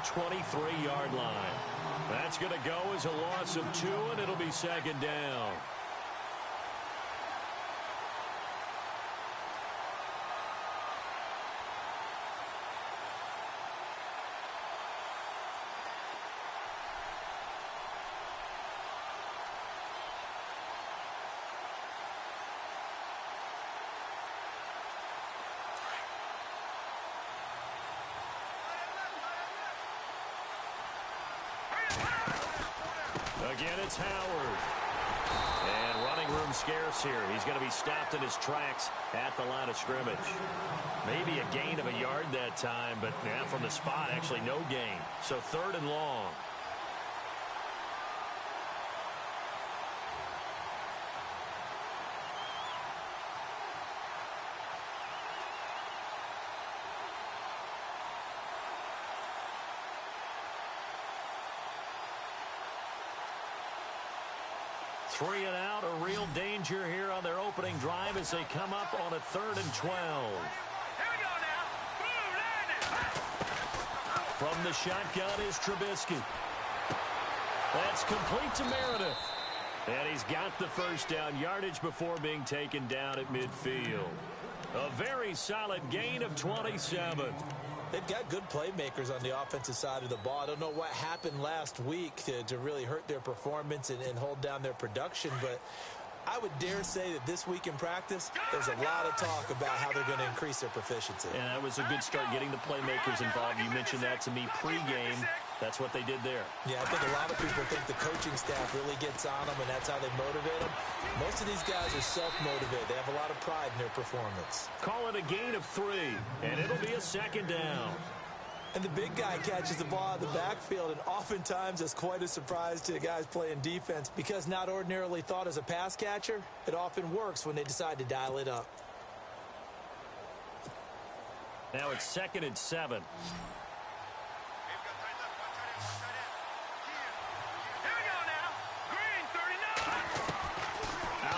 23-yard line. That's going to go as a loss of 2, and it'll be second down. Again, it's Howard. And running room scarce here. He's going to be stopped in his tracks at the line of scrimmage. Maybe a gain of a yard that time, but yeah, from the spot, actually no gain. So 3rd and long. Three and out, a real danger here on their opening drive as they come up on a 3rd and 12. Here we go now. Boom, from the shotgun is Trubisky. That's complete to Meredith. And he's got the first down, yardage before being taken down at midfield. A very solid gain of 27. They've got good playmakers on the offensive side of the ball. I don't know what happened last week to really hurt their performance and hold down their production, but I would dare say that this week in practice, there's a lot of talk about how they're going to increase their proficiency. And that was a good start, getting the playmakers involved. You mentioned that to me pregame. That's what they did there. Yeah, I think a lot of people think the coaching staff really gets on them, and that's how they motivate them. Most of these guys are self-motivated. They have a lot of pride in their performance. Call it a gain of 3, and it'll be a second down. And the big guy catches the ball out of the backfield, and oftentimes it's quite a surprise to the guys playing defense because not ordinarily thought as a pass catcher, it often works when they decide to dial it up. Now it's 2nd and 7.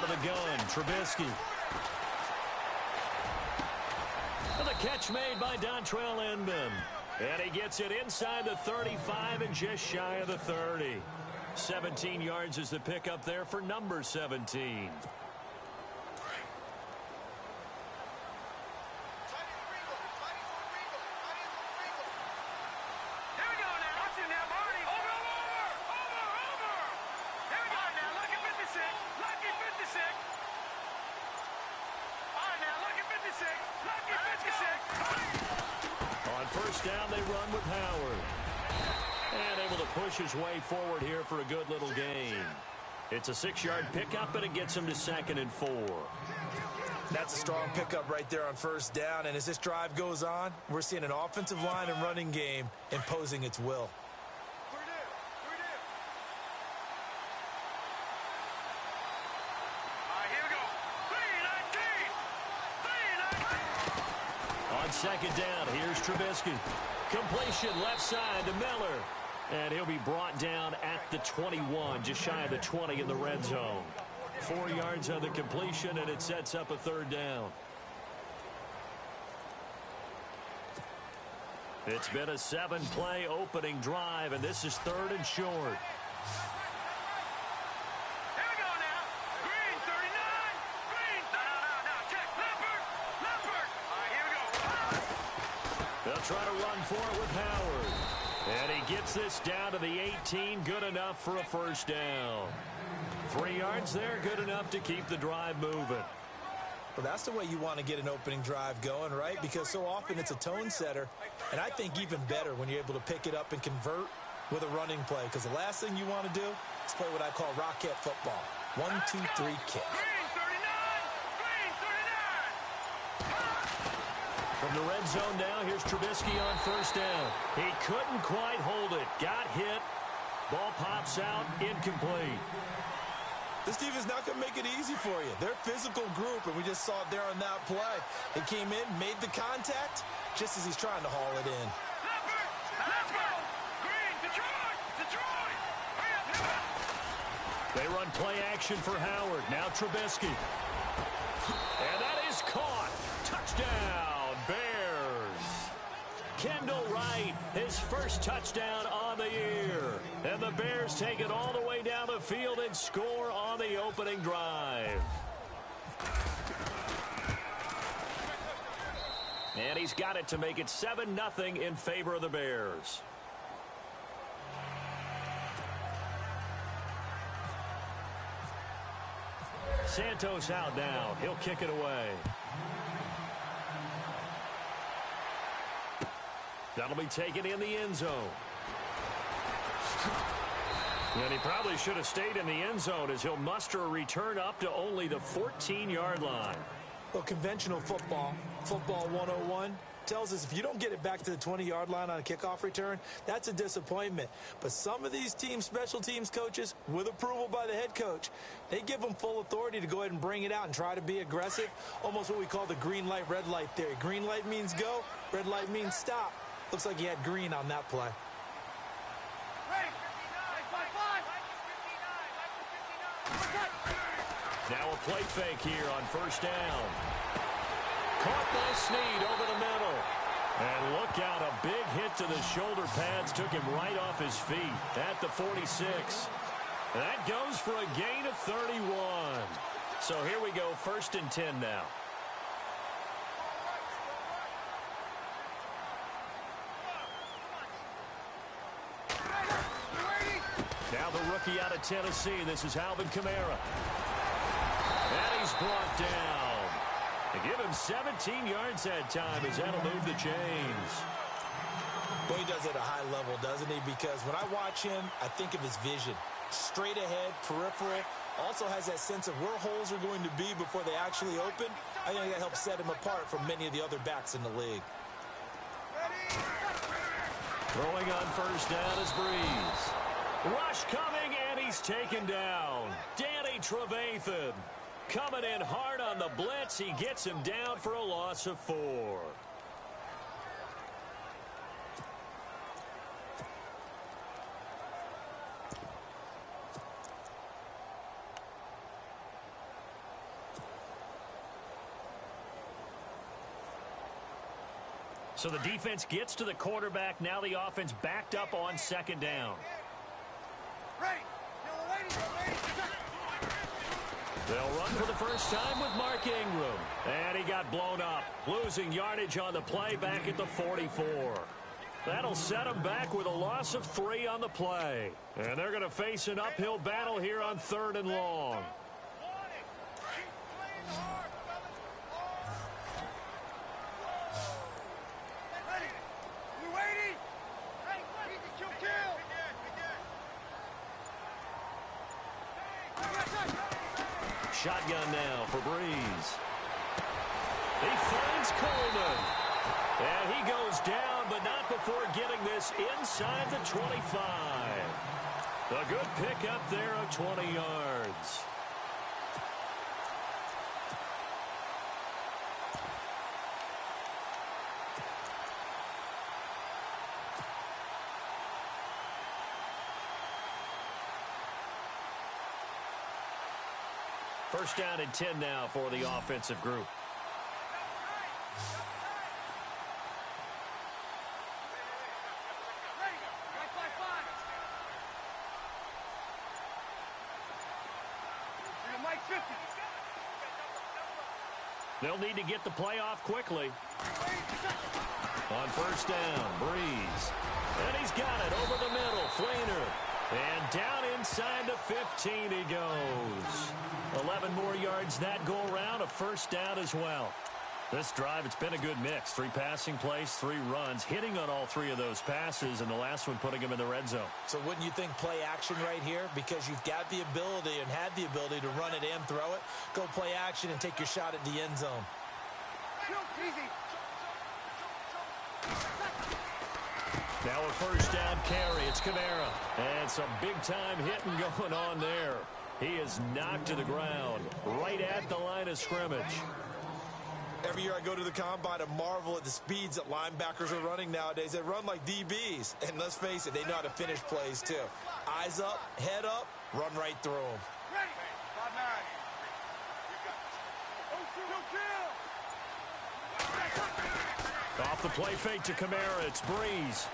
The gun, Trubisky. And the catch made by Dontrell Inman. And he gets it inside the 35 and just shy of the 30. 17 yards is the pickup there for number 17. Down they run with Howard. And able to push his way forward here for a good little gain. It's a 6-yard pickup, and it gets him to 2nd and 4. That's a strong pickup right there on 1st down. And as this drive goes on, we're seeing an offensive line and running game imposing its will. On 2nd down, here's Trubisky. Completion left side to Miller. And he'll be brought down at the 21, just shy of the 20 in the red zone. 4 yards on the completion, and it sets up a 3rd down. It's been a 7-play opening drive, and this is 3rd and short. Try to run for it with Howard. And he gets this down to the 18. Good enough for a 1st down. 3 yards there, good enough to keep the drive moving. Well, that's the way you want to get an opening drive going, right? Because so often it's a tone setter. And I think even better when you're able to pick it up and convert with a running play. Because the last thing you want to do is play what I call rocket football. 1, 2, 3, kick. From the red zone now, here's Trubisky on 1st down. He couldn't quite hold it. Got hit. Ball pops out. Incomplete. This defense not going to make it easy for you. They're a physical group, and we just saw it there on that play. He came in, made the contact, just as he's trying to haul it in. Let's go! Green, Detroit! They run play action for Howard. Now Trubisky. And that is caught. Touchdown, Bears. Kendall Wright His first touchdown on the year. And the Bears take it all the way down the field and score on the opening drive. And he's got it to make it 7-0 in favor of the Bears. Santos out now. He'll kick it away. That'll be taken in the end zone. And he probably should have stayed in the end zone as he'll muster a return up to only the 14-yard line. Well, conventional football 101, tells us if you don't get it back to the 20-yard line on a kickoff return, that's a disappointment. But some of these teams, special teams coaches, with approval by the head coach, they give them full authority to go ahead and bring it out and try to be aggressive, almost what we call the green light, red light theory. Green light means go, red light means stop. Looks like he had green on that play. Now a play fake here on first down. Caught by Snead over the middle. And look out, a big hit to the shoulder pads took him right off his feet at the 46. That goes for a gain of 31. So here we go, 1st and 10 now. Now the rookie out of Tennessee. This is Alvin Kamara. And he's brought down. They give him 17 yards that time as that'll move the chains. Well, he does it at a high level, doesn't he? Because when I watch him, I think of his vision. Straight ahead, peripheral. Also has that sense of where holes are going to be before they actually open. I think that helps set him apart from many of the other backs in the league. Throwing on first down is Breeze. Rush coming, and he's taken down. Danny Trevathan coming in hard on the blitz. He gets him down for a loss of 4. So the defense gets to the quarterback. Now the offense backed up on 2nd down. They'll run for the first time with Mark Ingram. And he got blown up, losing yardage on the play back at the 44. That'll set him back with a loss of 3 on the play. And they're going to face an uphill battle here on 3rd and long. Shotgun now for Breeze. He finds Coleman. And he goes down, but not before getting this inside the 25. A good pickup there of 20 yards. First down and 10 now for the offensive group. They'll need to get the play off quickly. On first down, Breeze. And he's got it over the middle, Flainer. And down inside the 15 he goes. 11 more yards that go around, a first down as well. This drive, it's been a good mix. 3 passing plays, 3 runs, hitting on all 3 of those passes, and the last one putting him in the red zone. So wouldn't you think play action right here? Because you've got the ability and had the ability to run it and throw it. Go play action and take your shot at the end zone. Now a first down carry. It's Kamara. And some big-time hitting going on there. He is knocked to the ground right at the line of scrimmage. Every year I go to the combine, I marvel at the speeds that linebackers are running nowadays. They run like DBs. And let's face it, they know how to finish plays too. Eyes up, head up, run right through them. Off the play fake to Kamara. It's Breeze.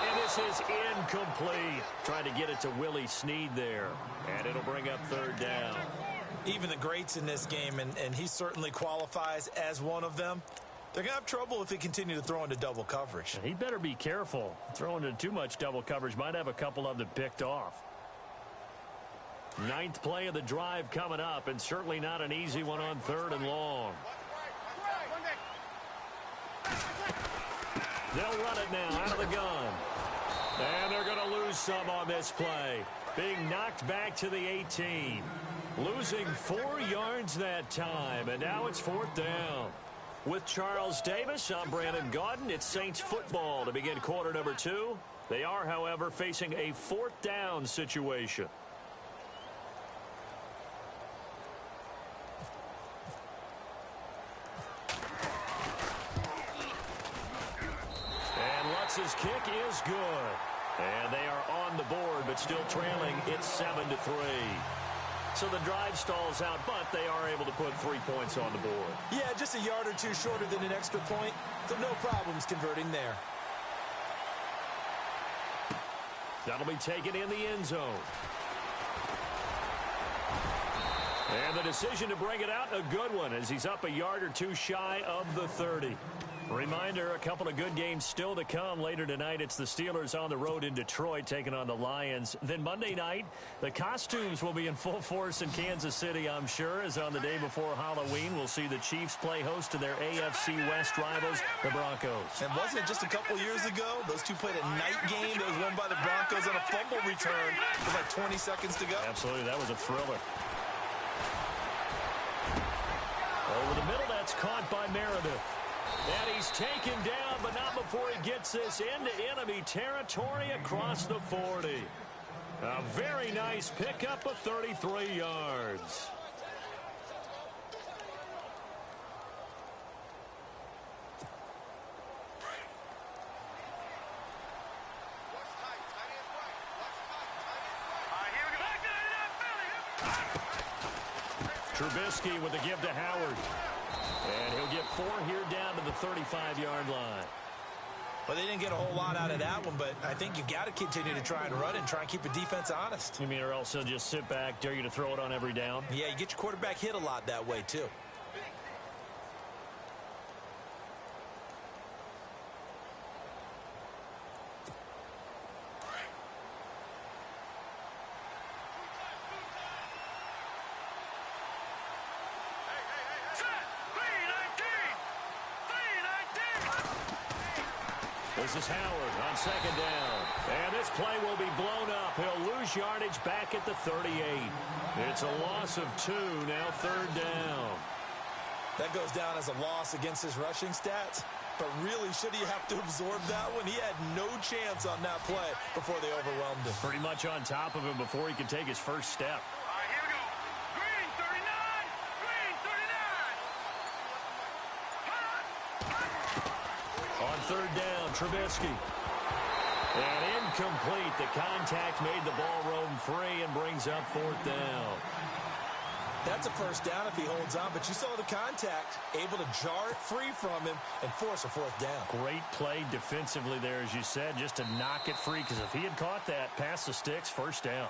And this is incomplete. Trying to get it to Willie Snead there. And it'll bring up third down. Even the greats in this game, and he certainly qualifies as one of them, they're going to have trouble if they continue to throw into double coverage. He better be careful. Throwing into too much double coverage might have a couple of them picked off. Ninth play of the drive coming up, and certainly not an easy one on third and long. They'll run it now out of the gun. And they're going to lose some on this play. Being knocked back to the 18. Losing 4 yards that time, and now it's fourth down. With Charles Davis, I'm Brandon Gaudin. It's Saints football to begin quarter number 2. They are, however, facing a fourth down situation. And Lutz's kick is good. And they are on the board, but still trailing. It's 7-3. So the drive stalls out, but they are able to put 3 points on the board. Yeah, just a yard or two shorter than an extra point, so no problems converting there. That'll be taken in the end zone. And the decision to bring it out, a good one, as he's up a yard or two shy of the 30. Reminder, a couple of good games still to come. Later tonight, it's the Steelers on the road in Detroit taking on the Lions. Then Monday night, the costumes will be in full force in Kansas City, I'm sure, as on the day before Halloween, we'll see the Chiefs play host to their AFC West rivals, the Broncos. And wasn't it just a couple years ago, those two played a night game that was won by the Broncos on a fumble return with like 20 seconds to go? Absolutely, that was a thriller. Over the middle, that's caught by Meredith. And he's taken down, but not before he gets this into enemy territory across the 40. A very nice pickup of 33 yards. Trubisky with the give to Howard. And he'll get 4 here down to the 35-yard line. Well, they didn't get a whole lot out of that one, but I think you've got to continue to try and run and try and keep the defense honest. You mean or else he'll just sit back, dare you to throw it on every down? Yeah, you get your quarterback hit a lot that way, too. This is Howard on second down. And this play will be blown up. He'll lose yardage back at the 38. It's a loss of 2, now third down. That goes down as a loss against his rushing stats. But really, should he have to absorb that one? He had no chance on that play before they overwhelmed him. Pretty much on top of him before he could take his first step. All right, here we go. Green, 39. Green, 39. On third down, Trubisky. And incomplete. The contact made the ball roam free and brings up fourth down. That's a first down if he holds on, but you saw the contact, able to jar it free from him and force a fourth down. Great play defensively there, as you said, just to knock it free, because if he had caught that, past the sticks, first down.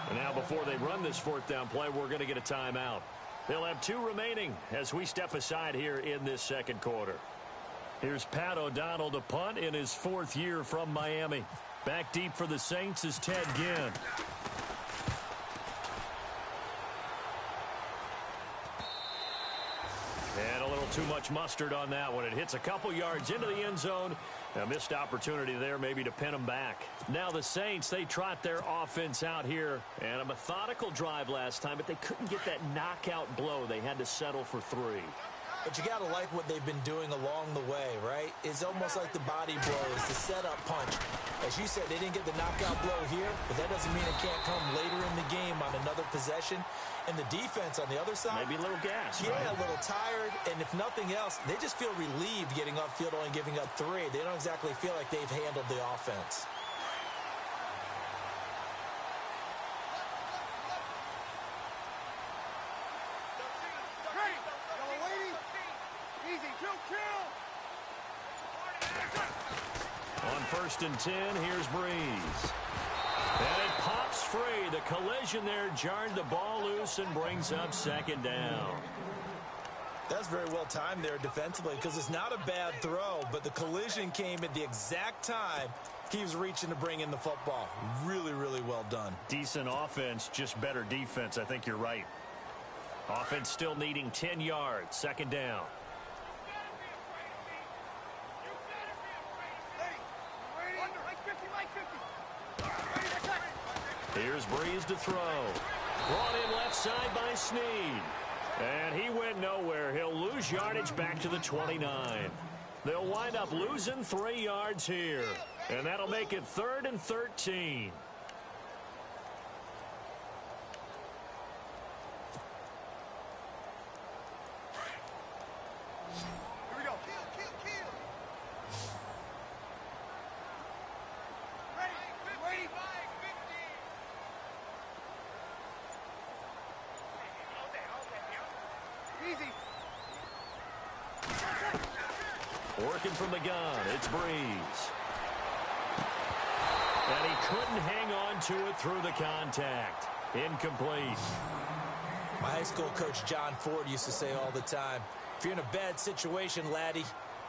And now before they run this fourth down play, we're going to get a timeout. They'll have 2 remaining as we step aside here in this second quarter. Here's Pat O'Donnell to punt in his 4th year from Miami. Back deep for the Saints is Ted Ginn. And a little too much mustard on that one. It hits a couple yards into the end zone. A missed opportunity there maybe to pin them back. Now the Saints, they trot their offense out here. And a methodical drive last time, but they couldn't get that knockout blow. They had to settle for 3. But you got to like what they've been doing along the way, right? It's almost like the body blows, the setup punch. As you said, they didn't get the knockout blow here, but that doesn't mean it can't come later in the game on another possession. And the defense on the other side, maybe a little gas. Yeah, right? A little tired. And if nothing else, they just feel relieved getting upfield, only giving up 3. They don't exactly feel like they've handled the offense. Easy, chill. On 1st and 10, here's Breeze. And it pops free. The collision there jarred the ball loose and brings up 2nd down. That's very well timed there defensively because it's not a bad throw, but the collision came at the exact time he was reaching to bring in the football. Really, really well done. Decent offense, just better defense. I think you're right. Offense still needing 10 yards. 2nd down. Here's Breeze to throw. Brought in left side by Snead. And he went nowhere. He'll lose yardage back to the 29. They'll wind up losing 3 yards here. And that'll make it 3rd and 13. Working from the gun, it's Breeze. And he couldn't hang on to it through the contact. Incomplete. My high school coach John Ford used to say all the time, if you're in a bad situation, laddie,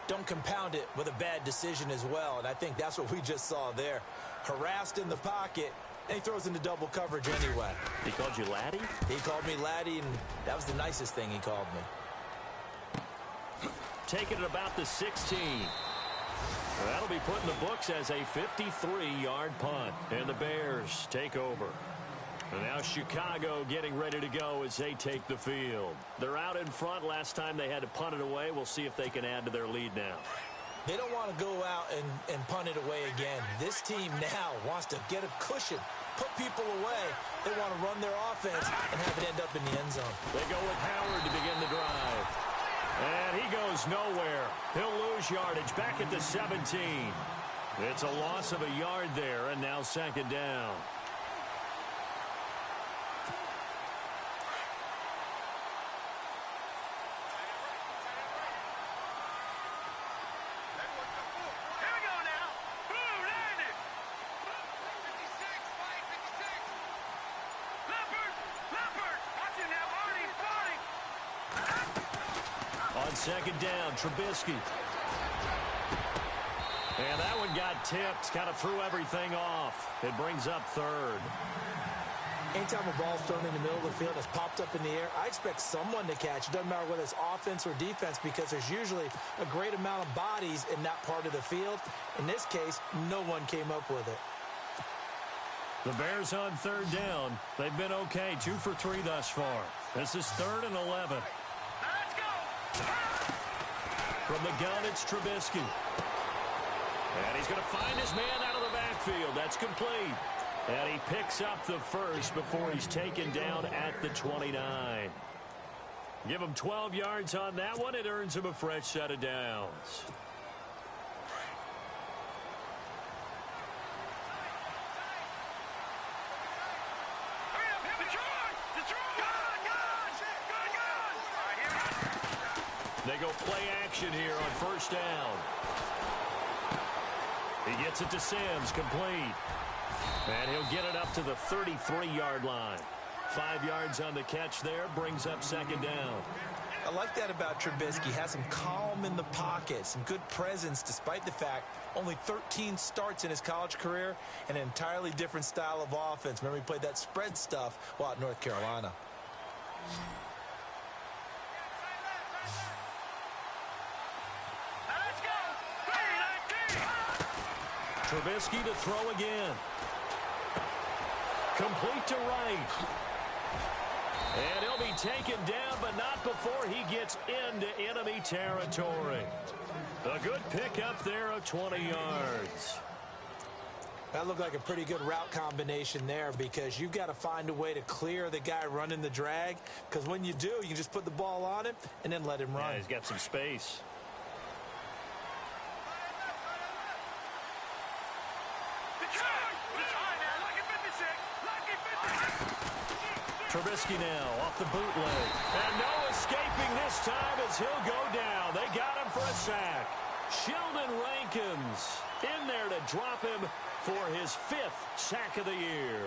don't compound it with a bad decision as well. And I think that's what we just saw there. Harassed in the pocket, and he throws into double coverage anyway. He called you laddie? He called me laddie, and that was the nicest thing he called me. Taking it about the 16. That'll be put in the books as a 53-yard punt. And the Bears take over. And now Chicago getting ready to go as they take the field. They're out in front. Last time they had to punt it away. We'll see if they can add to their lead now. They don't want to go out and punt it away again. This team now wants to get a cushion, put people away. They want to run their offense and have it end up in the end zone. They go with Howard to begin the drive. And he goes nowhere. He'll lose yardage back at the 17. It's a loss of a yard there, and now 2nd down. On 2nd down, Trubisky. And that one got tipped, kind of threw everything off. It brings up 3rd. Anytime a ball's thrown in the middle of the field and it's popped up in the air, I expect someone to catch. It doesn't matter whether it's offense or defense because there's usually a great amount of bodies in that part of the field. In this case, no one came up with it. The Bears on 3rd down. They've been okay, 2 for 3 thus far. This is 3rd and 11. From the gun, it's Trubisky. And he's going to find his man out of the backfield. That's complete. And he picks up the first before he's taken down at the 29. Give him 12 yards on that one. It earns him a fresh set of downs. They go play action here on 1st down. He gets it to Sims, complete. And he'll get it up to the 33-yard line. 5 yards on the catch there, brings up 2nd down. I like that about Trubisky. Has some calm in the pocket, some good presence despite the fact only 13 starts in his college career and an entirely different style of offense. Remember, he played that spread stuff while at North Carolina. Trubisky to throw again. Complete to Wright. And he'll be taken down, but not before he gets into enemy territory. A good pickup there of 20 yards. That looked like a pretty good route combination there because you've got to find a way to clear the guy running the drag, because when you do, you can just put the ball on him and then let him run. Yeah, he's got some space. Trubisky now off the bootleg. And no escaping this time as he'll go down. They got him for a sack. Sheldon Rankins in there to drop him for his 5th sack of the year.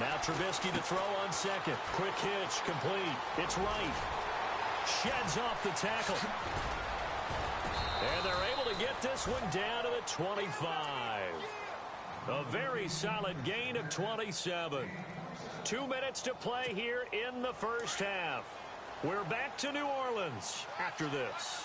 Now Trubisky to throw on second. Quick hitch, complete. It's right. Sheds off the tackle. And they're able to get this one down to the 25. A very solid gain of 27. 2 minutes to play here in the first half. We're back to New Orleans after this.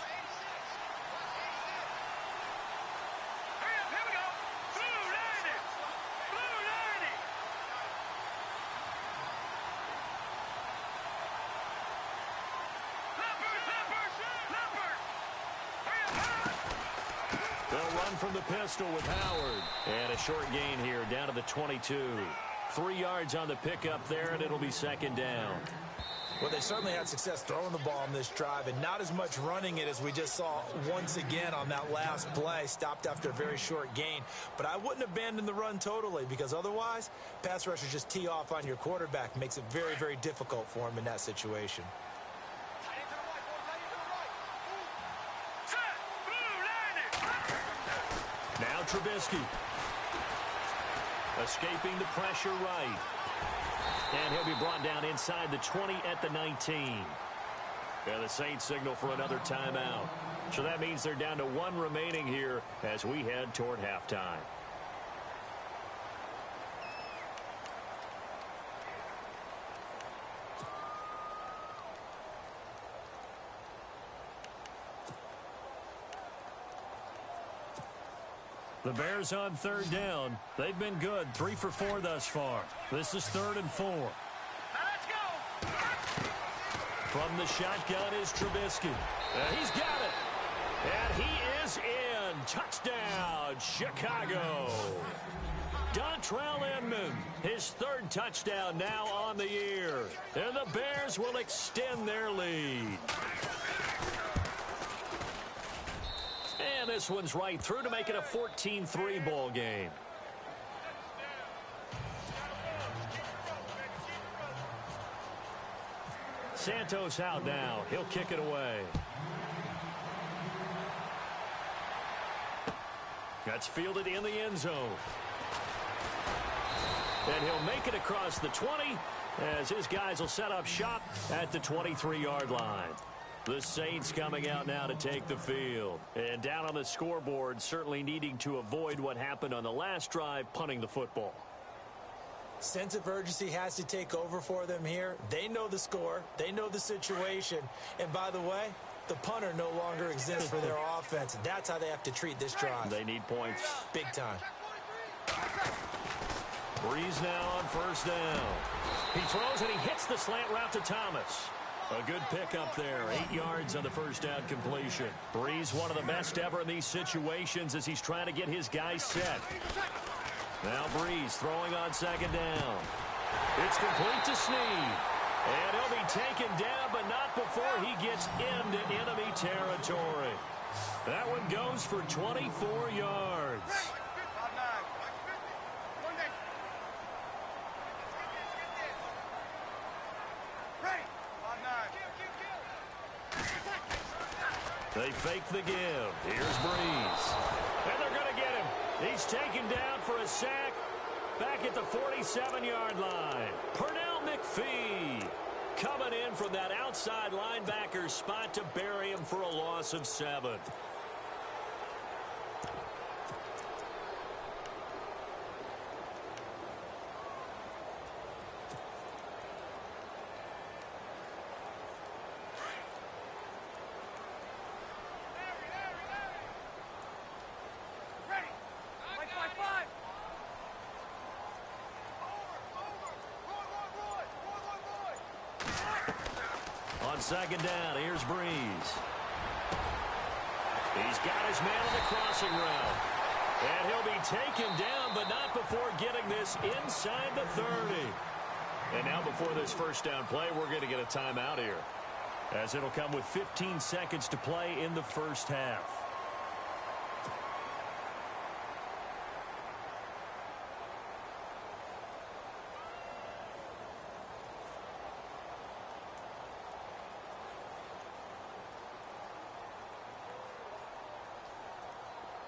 From the pistol with Howard. And a short gain here down to the 22. 3 yards on the pickup there, and it'll be second down. Well, they certainly had success throwing the ball on this drive, and not as much running it as we just saw once again on that last play. Stopped after a very short gain. But I wouldn't abandon the run totally, because otherwise, pass rushers just tee off on your quarterback. Makes it very, very difficult for him in that situation. Now Trubisky. Escaping the pressure right. And he'll be brought down inside the 20 at the 19. And the Saints signal for another timeout. So that means they're down to 1 remaining here as we head toward halftime. The Bears on third down. They've been good. 3 for 4 thus far. This is 3rd and 4. Now let's go. From the shotgun is Trubisky. He's got it. And he is in. Touchdown, Chicago. Dontrell Inman, his 3rd touchdown now on the year. And the Bears will extend their lead. And this one's right through to make it a 14-3 ball game. Santos out now. He'll kick it away. That's fielded in the end zone. And he'll make it across the 20 as his guys will set up shop at the 23-yard line. The Saints coming out now to take the field. And down on the scoreboard, certainly needing to avoid what happened on the last drive, punting the football. Sense of urgency has to take over for them here. They know the score. They know the situation. And by the way, the punter no longer exists for their offense. That's how they have to treat this drive. They need points. Big time. Breeze now on first down. He throws and he hits the slant route to Thomas. A good pickup there. 8 yards on the first down completion. Breeze, one of the best ever in these situations as he's trying to get his guys set. Now Breeze throwing on second down. It's complete to Snead. And he'll be taken down, but not before he gets into enemy territory. That one goes for 24 yards. They fake the give. Here's Breeze. And they're going to get him. He's taken down for a sack back at the 47-yard line. Pernell McPhee coming in from that outside linebacker spot to bury him for a loss of 7. On second down, here's Breeze. He's got his man on the crossing route. And he'll be taken down, but not before getting this inside the 30. And now before this first down play, we're going to get a timeout here, as it'll come with 15 seconds to play in the first half.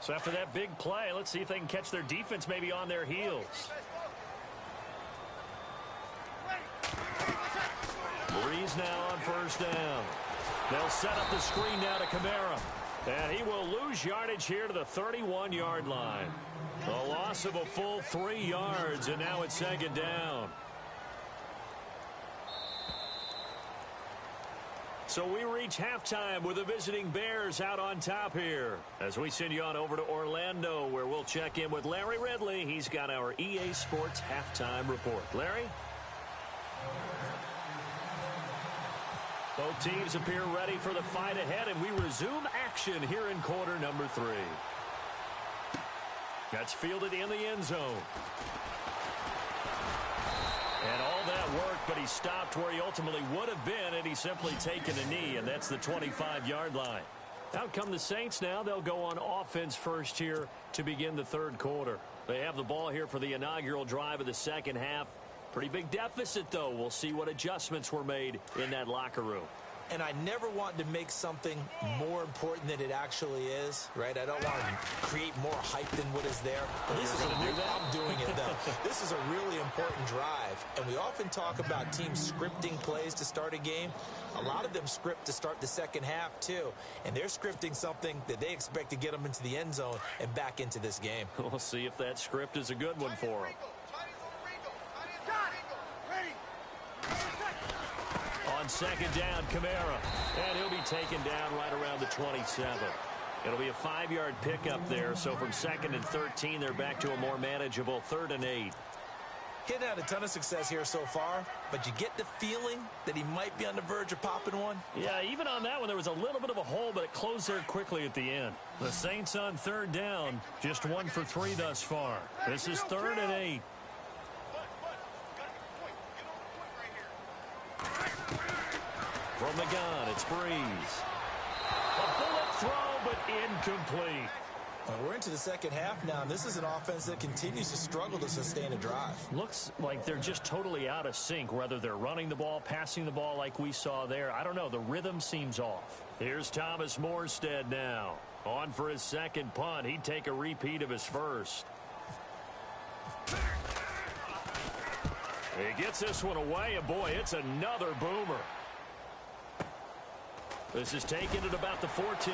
So after that big play, let's see if they can catch their defense maybe on their heels. Breeze now on first down. They'll set up the screen now to Kamara. And he will lose yardage here to the 31-yard line. A loss of a full 3 yards, and now it's second down. So we reach halftime with the visiting Bears out on top here, as we send you on over to Orlando, where we'll check in with Larry Ridley. He's got our EA Sports halftime report. Larry? Both teams appear ready for the fight ahead, and we resume action here in quarter number 3. That's fielded in the end zone. And all that worked, but he stopped where he ultimately would have been had he simply taken a knee, and that's the 25-yard line. Out come the Saints now. They'll go on offense first here to begin the third quarter. They have the ball here for the inaugural drive of the second half. Pretty big deficit, though. We'll see what adjustments were made in that locker room. And I never want to make something more important than it actually is, right? I don't want to create more hype than what is there. But this is I'm doing it, though. This is a really important drive. And we often talk about teams scripting plays to start a game. A lot of them script to start the second half, too. And they're scripting something that they expect to get them into the end zone and back into this game. We'll see if that script is a good one for them. On second down, Kamara. And he'll be taken down right around the 27. It'll be a 5-yard pickup there. So from 2nd and 13, they're back to a more manageable 3rd and 8. He hadn't had a ton of success here so far, but you get the feeling that he might be on the verge of popping one. Yeah, even on that one, there was a little bit of a hole, but it closed there quickly at the end. The Saints on 3rd down, just 1 for 3 thus far. This is 3rd and 8. From the gun, it's Breeze. A bullet throw, but incomplete. Well, we're into the second half now, and this is an offense that continues to struggle to sustain a drive. Looks like they're just totally out of sync, whether they're running the ball, passing the ball like we saw there. I don't know. The rhythm seems off. Here's Thomas Morstead now. On for his second punt. He'd take a repeat of his first. He gets this one away, and boy, it's another boomer. This is taken at about the 14.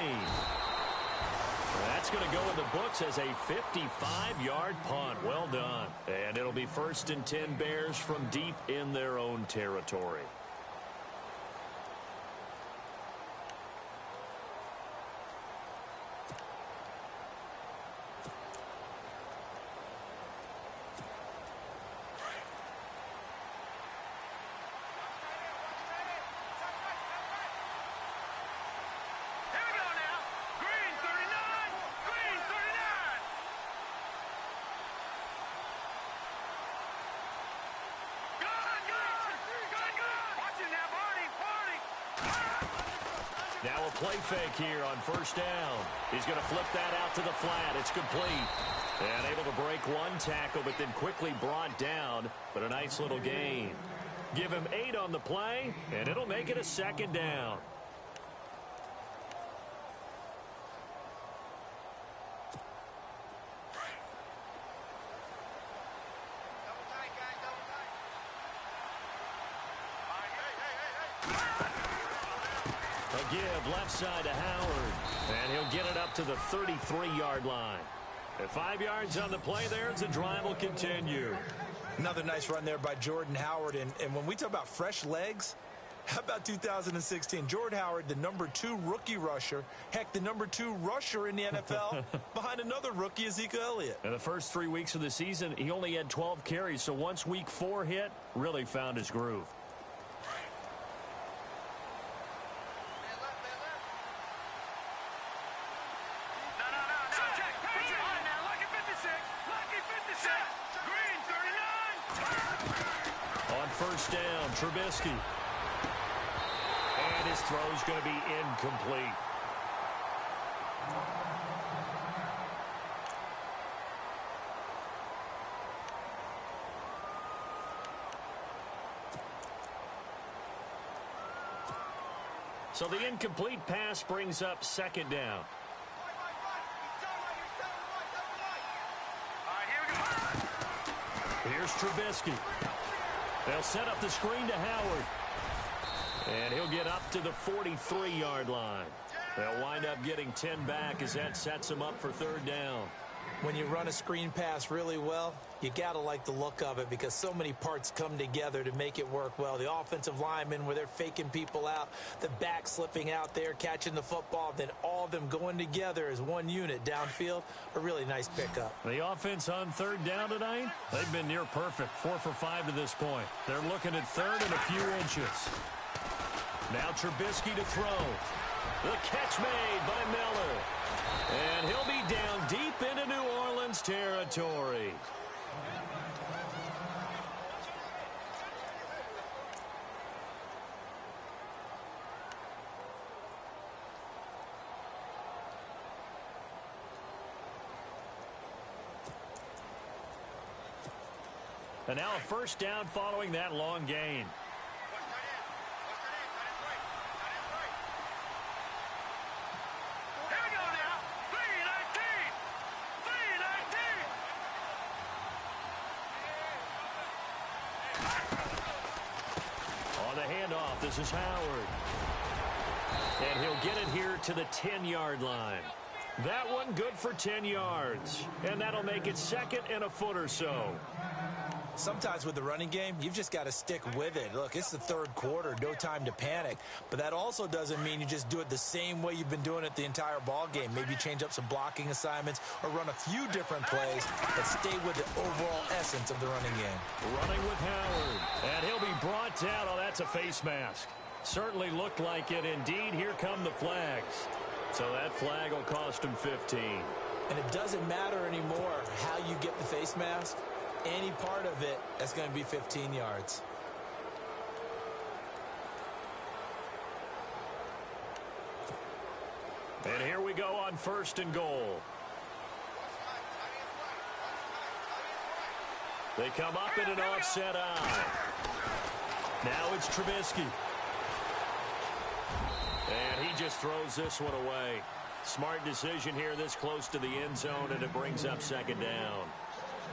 That's going to go in the books as a 55-yard punt. Well done. And it'll be 1st and 10 Bears from deep in their own territory. Now a play fake here on 1st down. He's going to flip that out to the flat. It's complete. And able to break one tackle, but then quickly brought down. But a nice little gain. Give him 8 on the play, and it'll make it a 2nd down. Give left side to Howard. And he'll get it up to the 33-yard line. At 5 yards on the play there, the drive will continue. Another nice run there by Jordan Howard. And when we talk about fresh legs, how about 2016? Jordan Howard, the #2 rookie rusher. Heck, the #2 rusher in the NFL behind another rookie, Ezekiel Elliott. In the first 3 weeks of the season, he only had 12 carries. So once week 4 hit, really found his groove. first down. Trubisky. And his throw's going to be incomplete. So the incomplete pass brings up second down. Here's Trubisky. They'll set up the screen to Howard. And he'll get up to the 43-yard line. They'll wind up getting 10 back as that sets him up for third down. When you run a screen pass really well, you got to like the look of it because so many parts come together to make it work well. The offensive linemen where they're faking people out, the back slipping out there, catching the football, then all of them going together as one unit downfield. A really nice pickup. The offense on third down tonight, they've been near perfect, 4 for 5 to this point. They're looking at third and a few inches. Now Trubisky to throw. The catch made by Miller. And he'll be down deep into New Orleans territory. And now a first down following that long gain. On the handoff, this is Howard. And he'll get it here to the 10-yard line. That one good for 10 yards. And that'll make it second and a foot or so. Sometimes with the running game, you've just got to stick with it. Look, it's the third quarter, no time to panic. But that also doesn't mean you just do it the same way you've been doing it the entire ball game. Maybe change up some blocking assignments or run a few different plays, but stay with the overall essence of the running game. Running with Howard. And he'll be brought down. Oh, that's a face mask. Certainly looked like it. Indeed, here come the flags. So that flag will cost him 15. And it doesn't matter anymore how you get the face mask. Any part of it, that's going to be 15 yards. And here we go on first and goal. They come up in an offset eye. Now it's Trubisky. And he just throws this one away. Smart decision here this close to the end zone, and it brings up second down.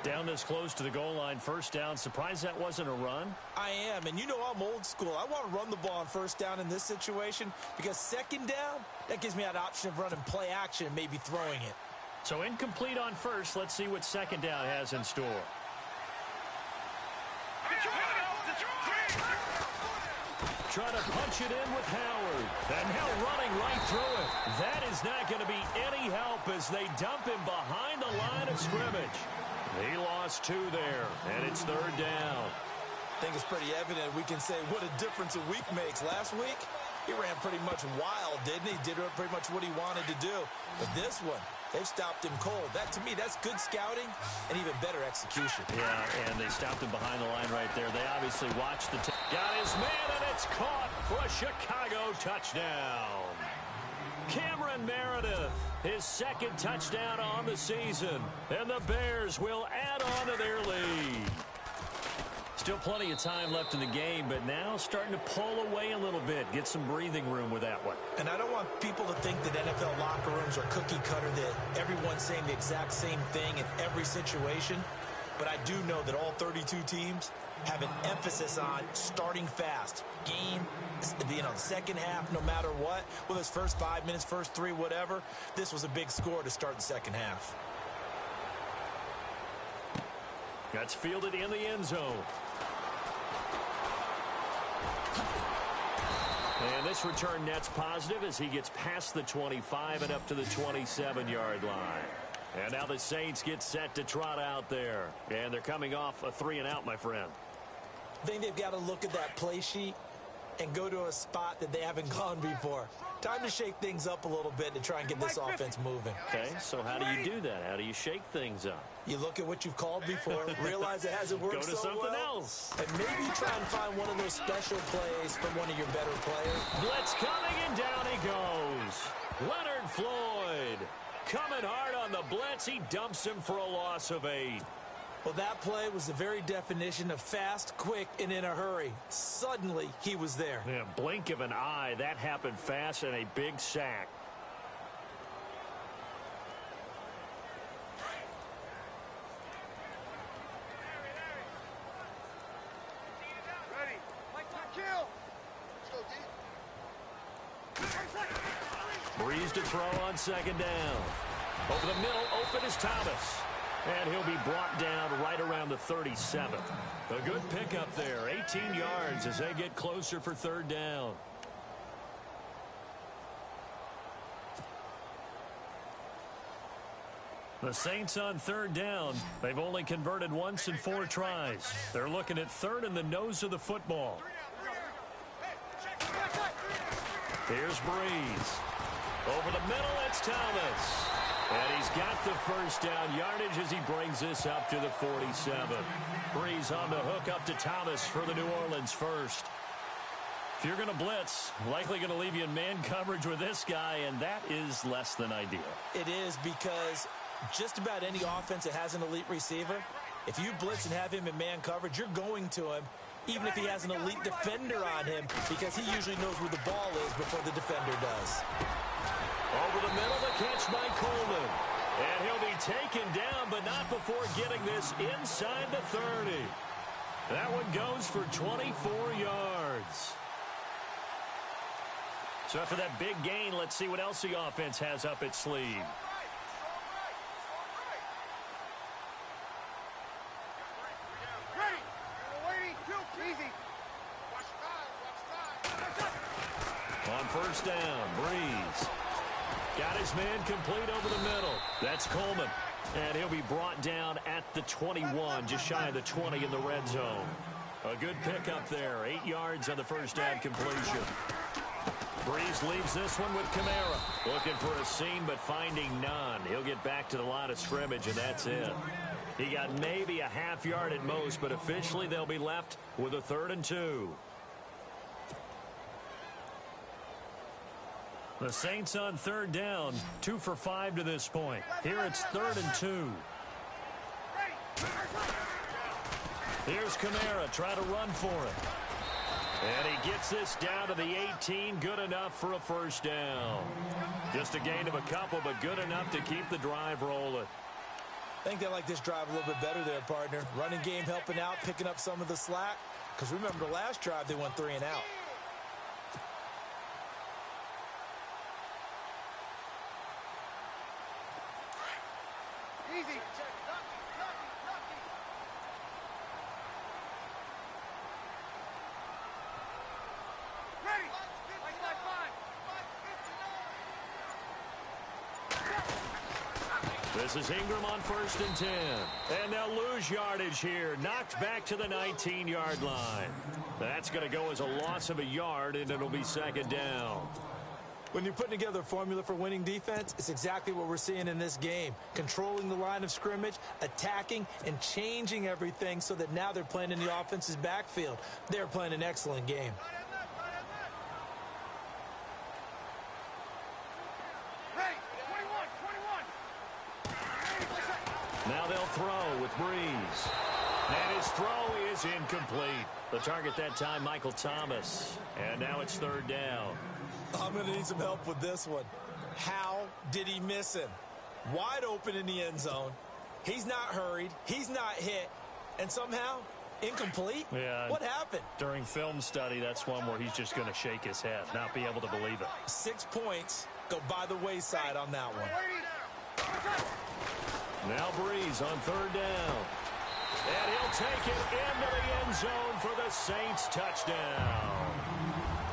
Down this close to the goal line, first down. Surprised that wasn't a run? I am, and you know I'm old school. I want to run the ball on first down in this situation because second down, that gives me that option of running play action and maybe throwing it. So incomplete on first. Let's see what second down has in store. Trying to punch it in with Howard. And now running right through it. That is not going to be any help as they dump him behind the line of scrimmage. He lost 2 there, and it's third down. I think it's pretty evident we can say what a difference a week makes. Last week, he ran pretty much wild, didn't he? Did pretty much what he wanted to do. But this one, they've stopped him cold. That, to me, that's good scouting and even better execution. Yeah, and they stopped him behind the line right there. They obviously watched the got his man, and it's caught for a Chicago touchdown. Cameron Meredith, his second touchdown on the season. And the Bears will add on to their lead. Still plenty of time left in the game, but now starting to pull away a little bit. Get some breathing room with that one. And I don't want people to think that NFL locker rooms are cookie cutter, that everyone's saying the exact same thing in every situation. But I do know that all 32 teams have an emphasis on starting fast. Game, second half, no matter what. Whether it's first 5 minutes, first 3, whatever. This was a big score to start the second half. That's fielded in the end zone. And this return net's positive as he gets past the 25 and up to the 27-yard line. And now the Saints get set to trot out there. And they're coming off a 3-and-out, my friend. I think they've got to look at that play sheet and go to a spot that they haven't gone before. Time to shake things up a little bit to try and get this offense moving. Okay, so how do you do that? How do you shake things up? You look at what you've called before, realize it hasn't worked so well. Go to something else. And maybe try and find one of those special plays from one of your better players. Blitz coming, and down he goes. Leonard Floyd coming hard on the blitz. He dumps him for a loss of 8. Well, that play was the very definition of fast, quick, and in a hurry. Suddenly, he was there. Yeah, blink of an eye. That happened fast, and a big sack. Ready. Kill. Breeze to throw on second down. Over the middle, open is Thomas. And he'll be brought down right around the 37th. A good pickup there. 18 yards as they get closer for third down. The Saints on third down. They've only converted once in 4 tries. They're looking at third in the nose of the football. Here's Breeze. Over the middle, it's Thomas. And he's got the first down yardage as he brings this up to the 47. Breeze on the hook up to Thomas for the New Orleans first. If you're going to blitz, likely going to leave you in man coverage with this guy, and that is less than ideal. It is, because just about any offense that has an elite receiver, if you blitz and have him in man coverage, you're going to him, even if he has an elite defender on him, because he usually knows where the ball is before the defender does. Over the middle, the catch by Coleman. And he'll be taken down, but not before getting this inside the 30. That one goes for 24 yards. So after that big gain, let's see what else the offense has up its sleeve. On first down, Breeze. Got his man complete over the middle. That's Coleman. And he'll be brought down at the 21, just shy of the 20 in the red zone. A good pickup there. 8 yards on the first down completion. Breeze leaves this one with Kamara. Looking for a seam, but finding none. He'll get back to the line of scrimmage, and that's it. He got maybe a half yard at most, but officially they'll be left with a 3rd and 2. The Saints on third down, 2 for 5 to this point. Here it's 3rd and 2. Here's Kamara, try to run for it. And he gets this down to the 18, good enough for a first down. Just a gain of a couple, but good enough to keep the drive rolling. I think they like this drive a little bit better there, partner. Running game helping out, picking up some of the slack. Because remember, the last drive they went 3 and out. Easy. Ready. This is Ingram on 1st and 10. And they'll lose yardage here. Knocked back to the 19-yard line. That's going to go as a loss of a yard, and it'll be 2nd down. When you're putting together a formula for winning defense, it's exactly what we're seeing in this game. Controlling the line of scrimmage, attacking, and changing everything so that now they're playing in the offense's backfield. They're playing an excellent game. Ready. 21. Now they'll throw with Breeze. And his throw is incomplete. The target that time, Michael Thomas. And now it's 3rd down. I'm going to need some help with this one. How did he miss him? Wide open in the end zone. He's not hurried. He's not hit. And somehow, incomplete? Yeah. What happened? During film study, that's one where he's just going to shake his head, not be able to believe it. 6 points go by the wayside on that one. Now Breeze on 3rd down. And he'll take it into the end zone for the Saints touchdown.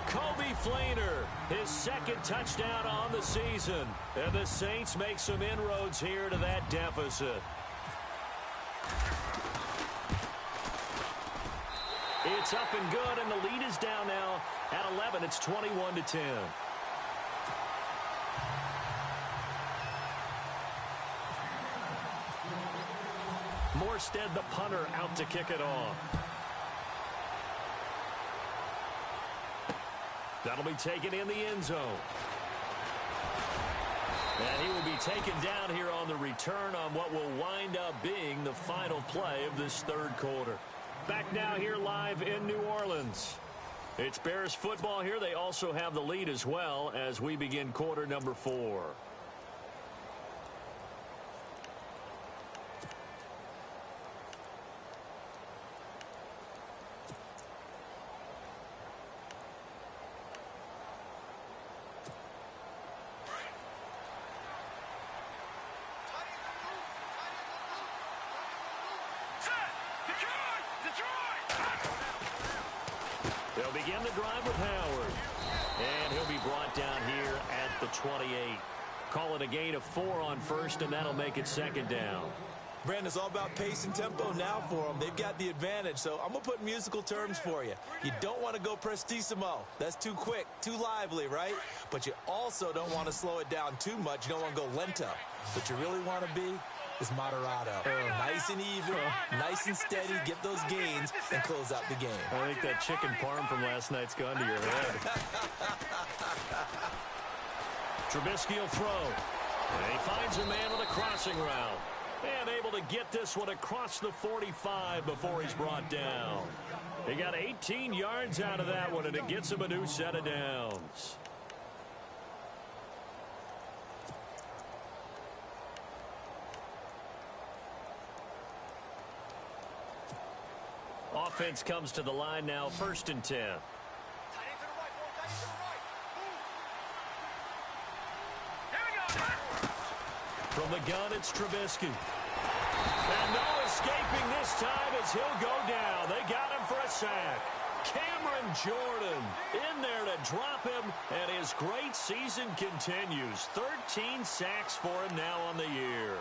Kobe Flainer, his 2nd touchdown on the season. And the Saints make some inroads here to that deficit. It's up and good, and the lead is down now at 11. It's 21-10. Morstead, the punter, out to kick it off. That'll be taken in the end zone. And he will be taken down here on the return on what will wind up being the final play of this third quarter. Back now here live in New Orleans. It's Bears football here. They also have the lead as well as we begin quarter number 4. They'll begin the drive with Howard. And he'll be brought down here at the 28. Call it a gain of 4 on first, and that'll make it second down. Brandon, it's all about pace and tempo now for them. They've got the advantage, so I'm going to put musical terms for you. You don't want to go prestissimo. That's too quick, too lively, right? But you also don't want to slow it down too much. You don't want to go lento. What you really want to be is moderato. Nice and even, nice and steady, get those gains, and close out the game. I think that chicken parm from last night's gone to your head. Trubisky will throw. And he finds a man on a crossing route. And able to get this one across the 45 before he's brought down. He got 18 yards out of that one, and it gets him a new set of downs. Offense comes to the line now, 1st and 10. From the gun, it's Trubisky. And no escaping this time as he'll go down. They got him for a sack. Cameron Jordan in there to drop him, and his great season continues. 13 sacks for him now on the year.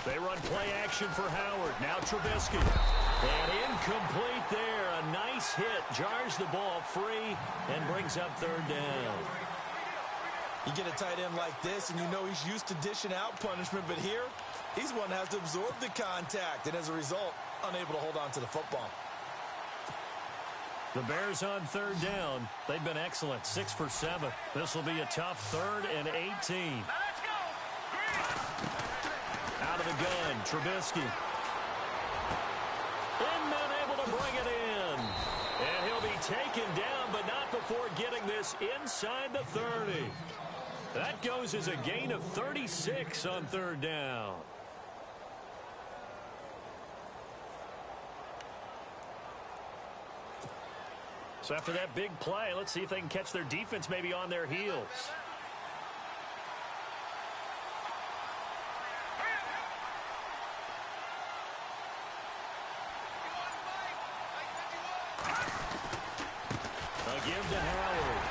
They run play action for Howard. Now Trubisky. And incomplete there. A nice hit. Jars the ball free and brings up 3rd down. You get a tight end like this, and you know he's used to dishing out punishment, but here, he's one that has to absorb the contact, and as a result, unable to hold on to the football. The Bears on 3rd down. They've been excellent. 6 for 7. This will be a tough 3rd and 18. Out of the gun, Trubisky. Inman able to bring it in. And he'll be taken down, but not before getting this inside the 30. That goes as a gain of 36 on 3rd down. So after that big play, let's see if they can catch their defense maybe on their heels. Give to Howard.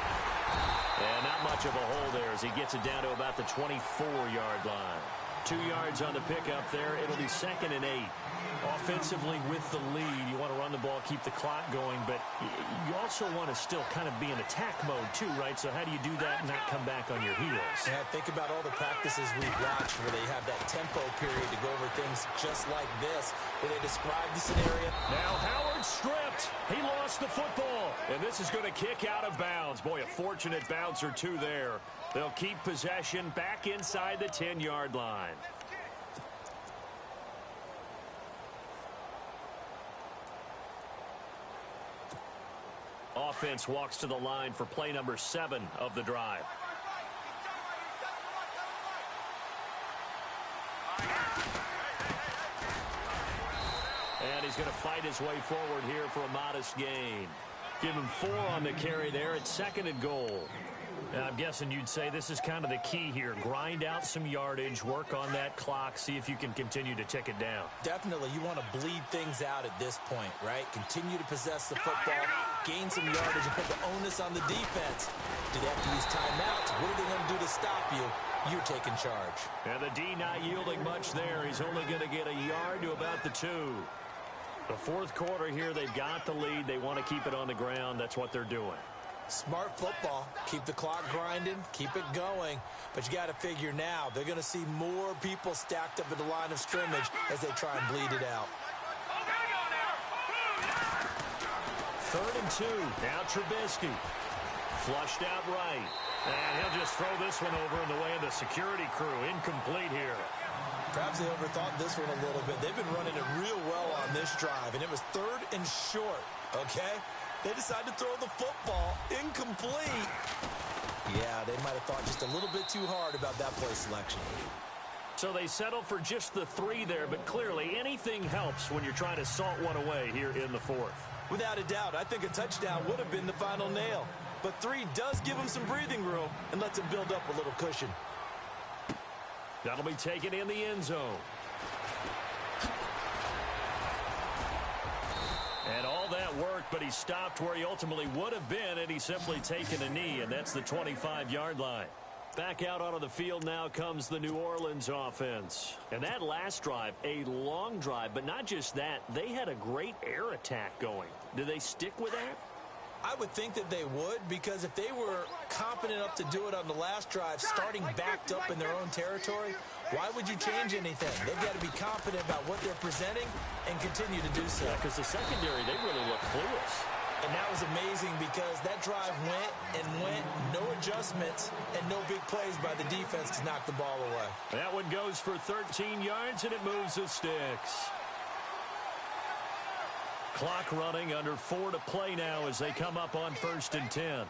And not much of a hole there as he gets it down to about the 24-yard line. 2 yards on the pickup there. It'll be 2nd and 8. Offensively with the lead, you want to run the ball, keep the clock going, but you also want to still kind of be in attack mode too, right? So how do you do that and not come back on your heels? Yeah, think about all the practices we've watched where they have that tempo period to go over things just like this, where they describe the scenario. Now Howard stripped. He lost the football, and this is going to kick out of bounds. Boy, a fortunate bounce or two there. They'll keep possession back inside the 10-yard line. Offense walks to the line for play number 7 of the drive. And he's going to fight his way forward here for a modest gain. Give him 4 on the carry there. It's 2nd and goal. I'm guessing you'd say this is kind of the key here. Grind out some yardage, work on that clock, see if you can continue to tick it down. Definitely, you want to bleed things out at this point, right? Continue to possess the football, gain some yardage, and put the onus on the defense. Do they have to use timeouts? What are they going to do to stop you? You're taking charge. And the D not yielding much there. He's only going to get a yard to about the 2. The fourth quarter here, they've got the lead. They want to keep it on the ground. That's what they're doing. Smart football. Keep the clock grinding. Keep it going. But you got to figure now, they're going to see more people stacked up at the line of scrimmage as they try and bleed it out. 3rd and 2. Now Trubisky. Flushed out right. And he'll just throw this one over in the way of the security crew. Incomplete here. Perhaps they overthought this one a little bit. They've been running it real well on this drive, and it was 3rd and short, okay? They decided to throw the football incomplete. Yeah, they might have thought just a little bit too hard about that play selection. So they settle for just the 3 there, but clearly anything helps when you're trying to salt one away here in the 4th. Without a doubt, I think a touchdown would have been the final nail. But 3 does give them some breathing room and lets them build up a little cushion. That'll be taken in the end zone. And all that worked, but he stopped where he ultimately would have been, and he's simply taken a knee, and that's the 25-yard line. Back out onto the field now comes the New Orleans offense. And that last drive, a long drive, but not just that, they had a great air attack going. Do they stick with that? I would think that they would, because if they were competent enough to do it on the last drive, starting backed up in their own territory, why would you change anything? They've got to be confident about what they're presenting and continue to do so. Yeah, because the secondary, they really look clueless. And that was amazing because that drive went, no adjustments, and no big plays by the defense to knock the ball away. That one goes for 13 yards, and it moves the sticks. Clock running, under 4 to play now as they come up on 1st and 10.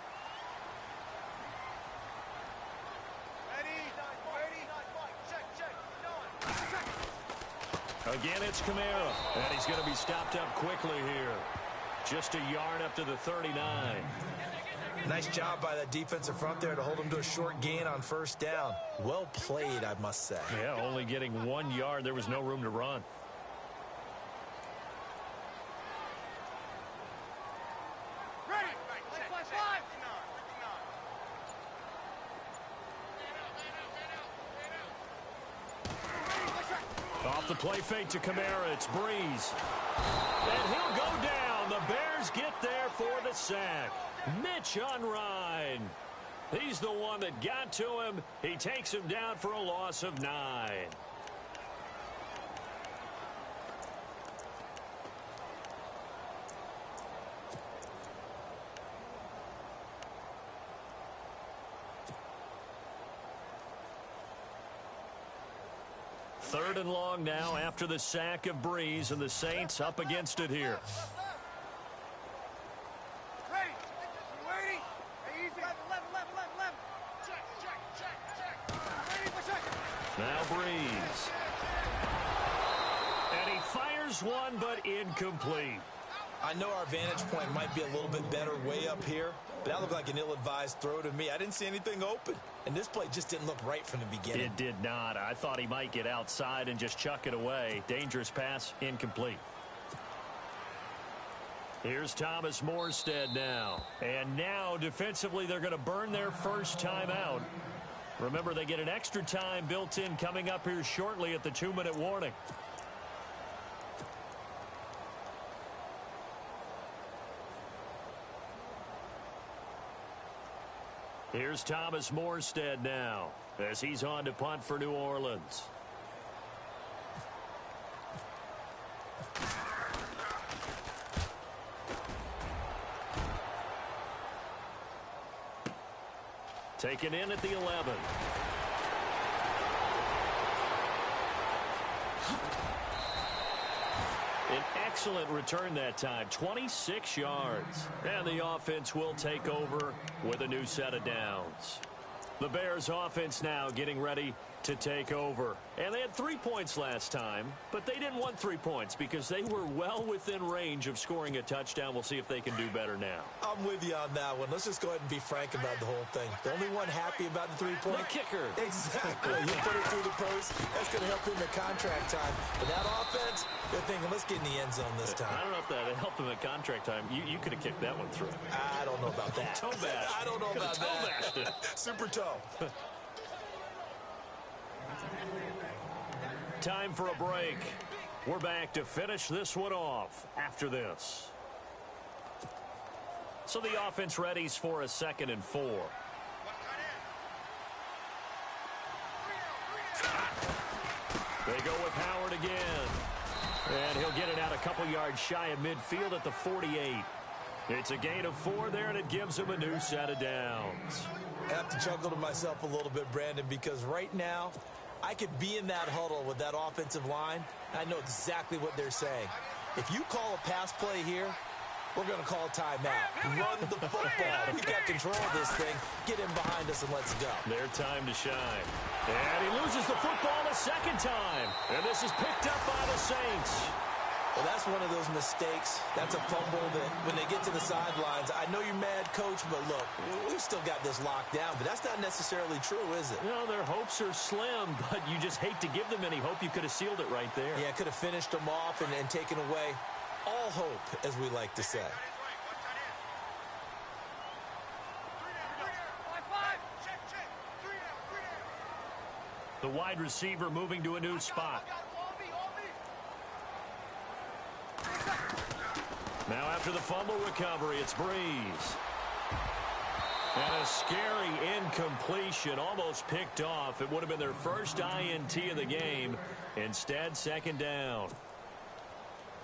Again, it's Kamara, and he's going to be stopped up quickly here. Just a yard up to the 39. Nice job by that defensive front there to hold him to a short gain on 1st down. Well played, I must say. Yeah, only getting 1 yard. There was no room to run. Off the play fake to Kamara, it's Breeze. And he'll go down. The Bears get there for the sack. Mitch Unrein. He's the one that got to him. He takes him down for a loss of 9. Third and long now after the sack of Breeze, and the Saints up against it here. Now Breeze. And he fires one, but incomplete. I know our vantage point might be a little bit better way up here, but that looked like an ill-advised throw to me. I didn't see anything open, and this play just didn't look right from the beginning. It did not. I thought he might get outside and just chuck it away. Dangerous pass, incomplete. Here's Thomas Morstead now. And now, defensively, they're going to burn their first time out. Remember, they get an extra time built in coming up here shortly at the 2-minute warning. Here's Thomas Morstead now as he's on to punt for New Orleans. Taken in at the 11. An excellent return that time, 26 yards. And the offense will take over with a new set of downs. The Bears offense now getting ready to take over. And they had 3 points last time, but they didn't want 3 points because they were well within range of scoring a touchdown. We'll see if they can do better now. I'm with you on that one. Let's just go ahead and be frank about the whole thing. The only one happy about the 3-point? The kicker. Exactly. You put it through the post. That's going to help him at contract time. But that offense, they're thinking, let's get in the end zone this time. I don't know if that helped him at contract time. You could have kicked that one through. I don't know about that. Toe bash. I don't know about that. Super toe. Time for a break. We're back to finish this one off after this. So the offense readies for a 2nd and 4. They go with Howard again. And he'll get it out a couple yards shy of midfield at the 48. It's a gain of 4 there, and it gives him a new set of downs. I have to chuckle to myself a little bit, Brandon, because right now, I could be in that huddle with that offensive line. I know exactly what they're saying. If you call a pass play here, we're going to call a timeout. Run the football. We've got control of this thing. Get in behind us and let's go. Their time to shine. And he loses the football a 2nd time. And this is picked up by the Saints. Well, that's one of those mistakes. That's a fumble that when they get to the sidelines, I know you're mad, Coach, but look, we've still got this locked down, but that's not necessarily true, is it? No, their hopes are slim, but you just hate to give them any hope. You could have sealed it right there. Yeah, could have finished them off and taken away all hope, as we like to say. The wide receiver moving to a new spot. Now after the fumble recovery, it's Breeze. And a scary incompletion, almost picked off. It would have been their first INT of the game. Instead, 2nd down.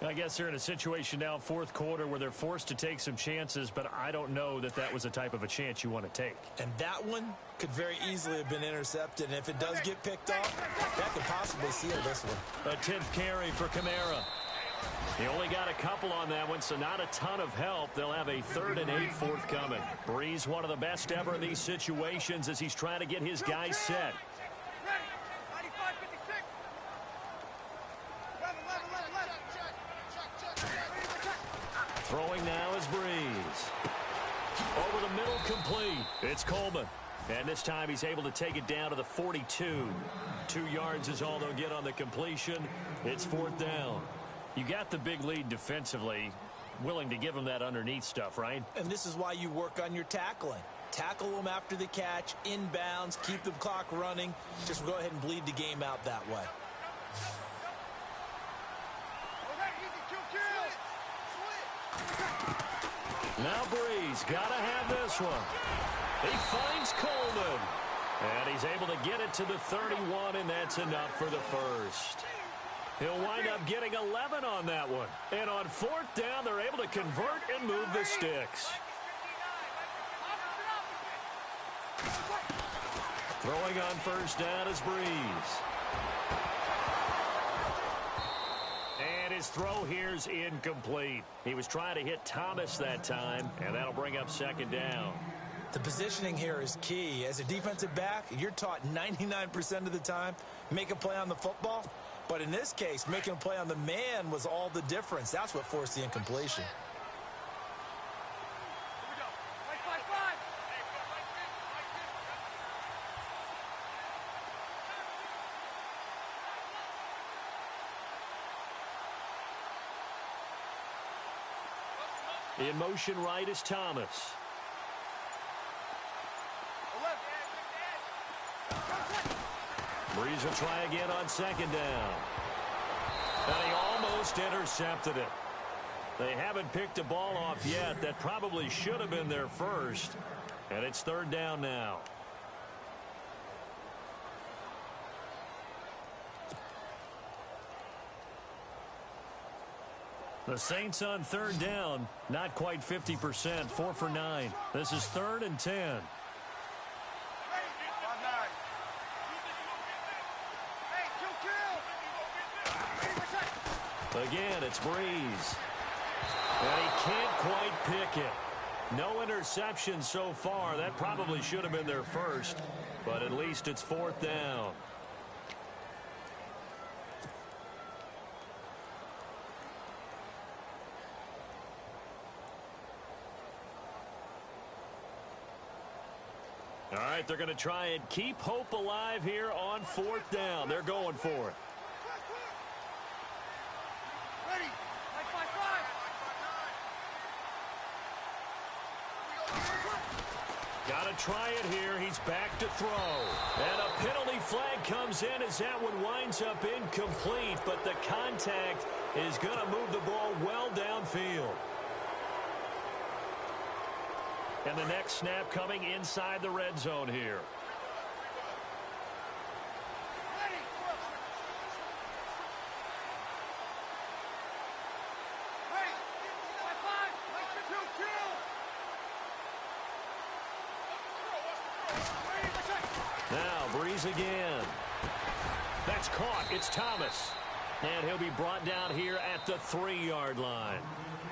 I guess they're in a situation now, 4th quarter, where they're forced to take some chances, but I don't know that that was the type of a chance you want to take. And that one could very easily have been intercepted. And if it does get picked off, that could possibly seal this one. A 10th carry for Kamara. He only got a couple on that one, so not a ton of help. They'll have a 3rd and 8 forthcoming. Breeze, one of the best ever in these situations as he's trying to get his guys set. Throwing now is Breeze. Over the middle, complete. It's Coleman. And this time he's able to take it down to the 42. 2 yards is all they'll get on the completion. It's 4th down. You got the big lead defensively, willing to give them that underneath stuff, right? And this is why you work on your tackling. Tackle them after the catch, inbounds, keep the clock running. Just go ahead and bleed the game out that way. Now Breeze, gotta have this one. He finds Coleman. And he's able to get it to the 31, and that's enough for the first. He'll wind up getting 11 on that one. And on 4th down, they're able to convert and move the sticks. Throwing on 1st down is Breeze. And his throw here's incomplete. He was trying to hit Thomas that time, and that'll bring up 2nd down. The positioning here is key. As a defensive back, you're taught 99% of the time, make a play on the football. But in this case, making a play on the man was all the difference. That's what forced the incompletion. In motion right is Thomas. Breeze will try again on 2nd down. And he almost intercepted it. They haven't picked a ball off yet. That probably should have been their first. And it's 3rd down now. The Saints on 3rd down, not quite 50%, 4 for 9. This is 3rd and 10. Again, it's Breeze. And he can't quite pick it. No interception so far. That probably should have been their first, but at least it's 4th down. All right, they're going to try and keep hope alive here on 4th down. They're going for it. Ready. 5-5-5. Got to try it here. He's back to throw. And a penalty flag comes in as that one winds up incomplete, but the contact is going to move the ball well downfield. And the next snap coming inside the red zone here. Ready. Ready. 5-5. Now Breeze again. That's caught. It's Thomas. And he'll be brought down here at the 3-yard line.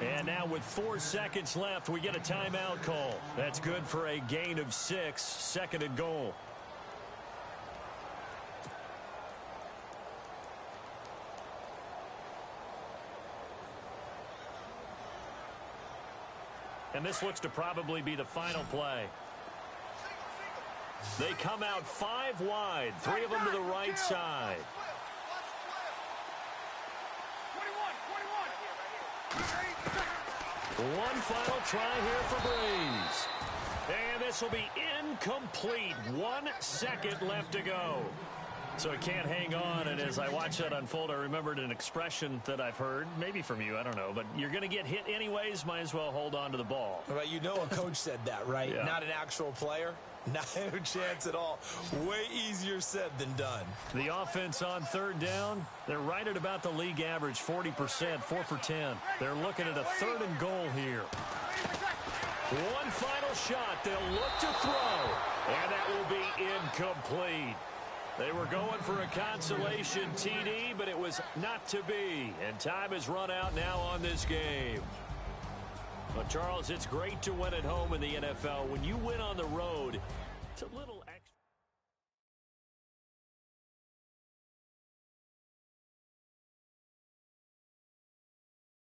And now with 4 seconds left, we get a timeout call. That's good for a gain of 6, 2nd and goal. And this looks to probably be the final play. They come out 5 wide, 3 of them to the right side. 21. One final try here for Breeze. And this will be incomplete. 1 second left to go. So it can't hang on, and as I watch that unfold, I remembered an expression that I've heard, maybe from you, I don't know, but you're going to get hit anyways, might as well hold on to the ball. Right, you know a coach said that, right? Yeah. Not an actual player. Not a chance at all. Way easier said than done. The offense on 3rd down, they're right at about the league average, 40%, 4 for 10. They're looking at a 3rd and goal here. One final shot. They'll look to throw, and that will be incomplete. They were going for a consolation TD, but it was not to be. And time has run out now on this game. Well, Charles, it's great to win at home in the NFL. When you win on the road, it's a little...